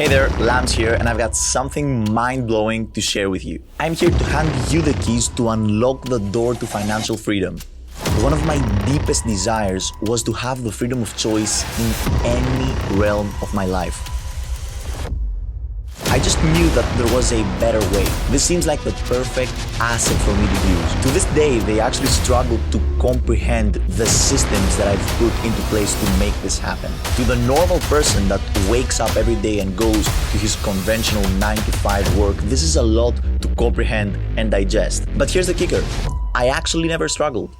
Hey there, Lams here, and I've got something mind-blowing to share with you. I'm here to hand you the keys to unlock the door to financial freedom. One of my deepest desires was to have the freedom of choice in any realm of my life. I just knew that there was a better way. This seems like the perfect asset for me to use. To this day, they actually struggle to comprehend the systems that I've put into place to make this happen. To the normal person that wakes up every day and goes to his conventional 9-to-5 work, this is a lot to comprehend and digest. But here's the kicker. I actually never struggled.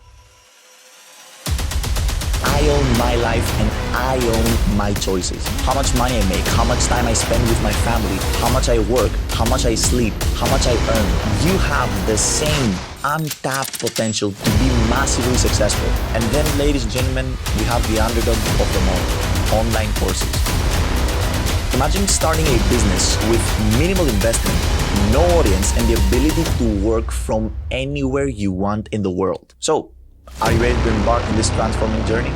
I own my life and I own my choices. How much money I make, how much time I spend with my family, how much I work, how much I sleep, how much I earn. You have the same untapped potential to be massively successful. And then, ladies and gentlemen, we have the underdog of them all, online courses. Imagine starting a business with minimal investment, no audience, and the ability to work from anywhere you want in the world. So, are you ready to embark on this transforming journey?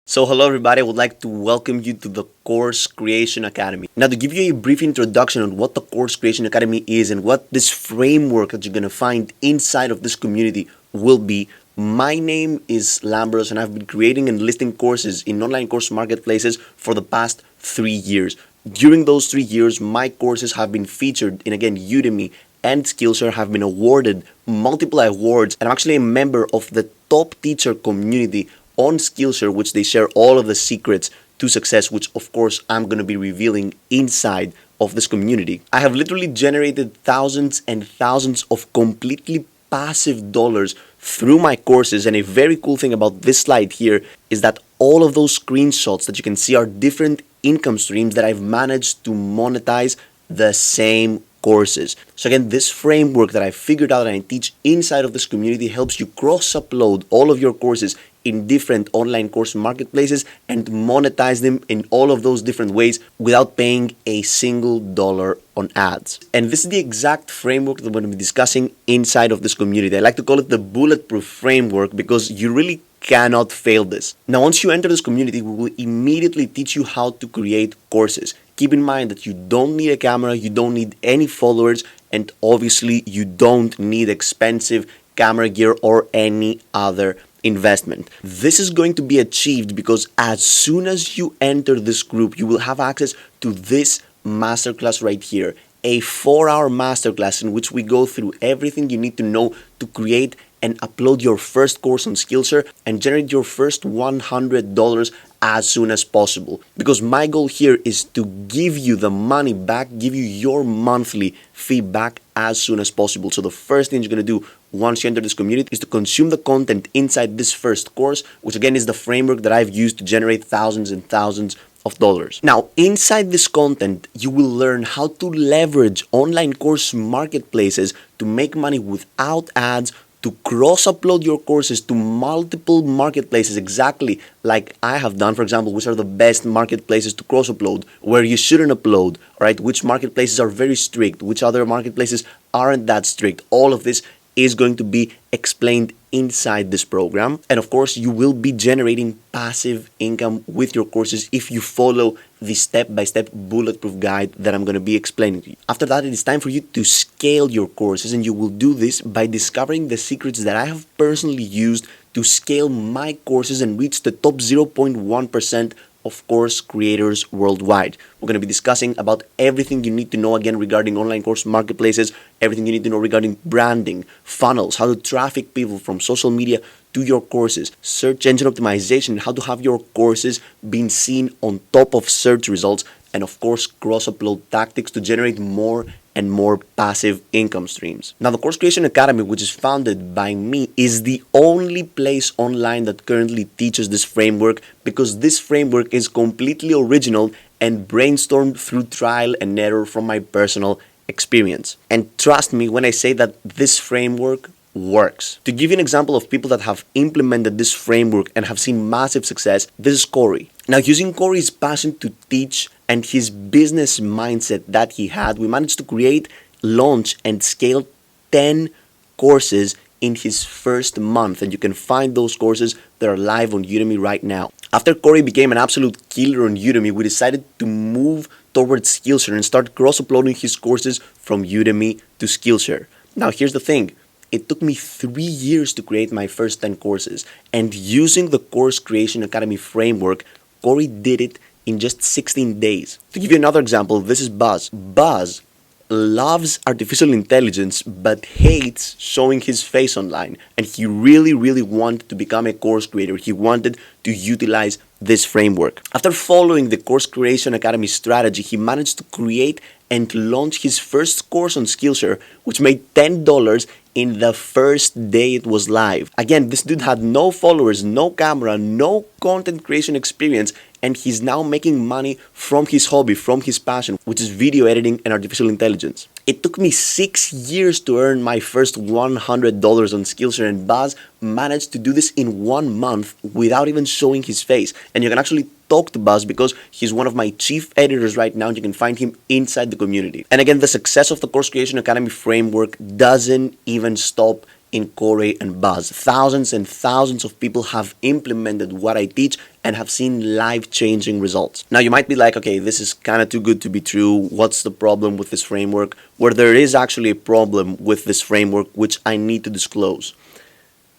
So hello everybody, I would like to welcome you to the Course Creation Academy. Now, to give you a brief introduction on what the Course Creation Academy is and what this framework that you're going to find inside of this community will be, my name is Lambros and I've been creating and listing courses in online course marketplaces for the past 3 years. During those 3 years, my courses have been featured in, again, Udemy and Skillshare, have been awarded multiple awards, and I'm actually a member of the top teacher community on Skillshare, which they share all of the secrets to success, which of course I'm going to be revealing inside of this community. I have literally generated thousands and thousands of completely passive dollars through my courses, and a very cool thing about this slide here is that all of those screenshots that you can see are different income streams that I've managed to monetize the same courses. So again, this framework that I figured out and I teach inside of this community helps you cross-upload all of your courses in different online course marketplaces and monetize them in all of those different ways without paying a single dollar on ads. And this is the exact framework that we're going to be discussing inside of this community. I like to call it the bulletproof framework because you really cannot fail this. Now, once you enter this community, we will immediately teach you how to create courses. Keep in mind that you don't need a camera, you don't need any followers, and obviously you don't need expensive camera gear or any other investment. This is going to be achieved because as soon as you enter this group, you will have access to this masterclass right here, a 4-hour masterclass in which we go through everything you need to know to create and upload your first course on Skillshare and generate your first $100 as soon as possible. Because my goal here is to give you the money back, give you your monthly fee back as soon as possible. So the first thing you're going to do once you enter this community is to consume the content inside this first course, which again is the framework that I've used to generate thousands and thousands of dollars. Now, inside this content, you will learn how to leverage online course marketplaces to make money without ads, to cross-upload your courses to multiple marketplaces, exactly like I have done, for example, which are the best marketplaces to cross-upload, where you shouldn't upload, right? Which marketplaces are very strict, which other marketplaces aren't that strict. All of this is going to be explained inside this program. And of course, you will be generating passive income with your courses if you follow the step-by-step bulletproof guide that I'm going to be explaining to you. After that, it is time for you to scale your courses, and you will do this by discovering the secrets that I have personally used to scale my courses and reach the top 0.1% of course creators worldwide. We're going to be discussing about everything you need to know again regarding online course marketplaces, everything you need to know regarding branding, funnels, how to traffic people from social media to your courses, search engine optimization, how to have your courses being seen on top of search results, and of course cross-upload tactics to generate more and more passive income streams. Now, the Course Creation Academy, which is founded by me, is the only place online that currently teaches this framework, because this framework is completely original and brainstormed through trial and error from my personal experience. And trust me when I say that this framework works. To give you an example of people that have implemented this framework and have seen massive success, this is Corey. Now, using Corey's passion to teach and his business mindset that he had, we managed to create, launch, and scale 10 courses in his first month. And you can find those courses that are live on Udemy right now. After Corey became an absolute killer on Udemy, we decided to move towards Skillshare and start cross-uploading his courses from Udemy to Skillshare. Now, here's the thing. It took me 3 years to create my first 10 courses, and using the Course Creation Academy framework, Corey did it in just 16 days. To give you another example, this is Buzz. Buzz loves artificial intelligence but hates showing his face online, and he really wanted to become a course creator. He wanted to utilize this framework. After following the Course Creation Academy strategy, he managed to create and launch his first course on Skillshare, which made $10 in the first day it was live. Again, this dude had no followers, no camera, no content creation experience, and he's now making money from his hobby, from his passion, which is video editing and artificial intelligence. It took me 6 years to earn my first $100 on Skillshare, and Buzz managed to do this in 1 month without even showing his face. And you can actually talk to Buzz because he's one of my chief editors right now, and you can find him inside the community. And again, the success of the Course Creation Academy framework doesn't even stop in Corey and Buzz. Thousands and thousands of people have implemented what I teach and have seen life-changing results. Now you might be like, okay, this is kind of too good to be true. What's the problem with this framework? Well, there is actually a problem with this framework which I need to disclose.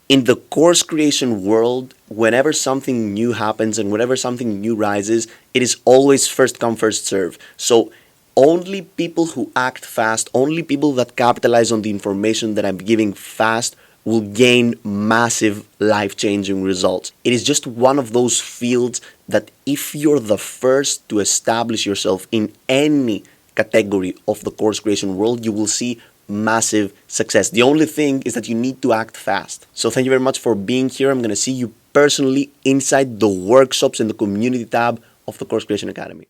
In the course creation world, whenever something new happens and whenever something new rises, it is always first come, first serve. So only people who act fast, only people that capitalize on the information that I'm giving fast will gain massive life-changing results. It is just one of those fields that if you're the first to establish yourself in any category of the course creation world, you will see massive success. The only thing is that you need to act fast. So thank you very much for being here. I'm going to see you personally inside the workshops in the community tab of the Course Creation Academy.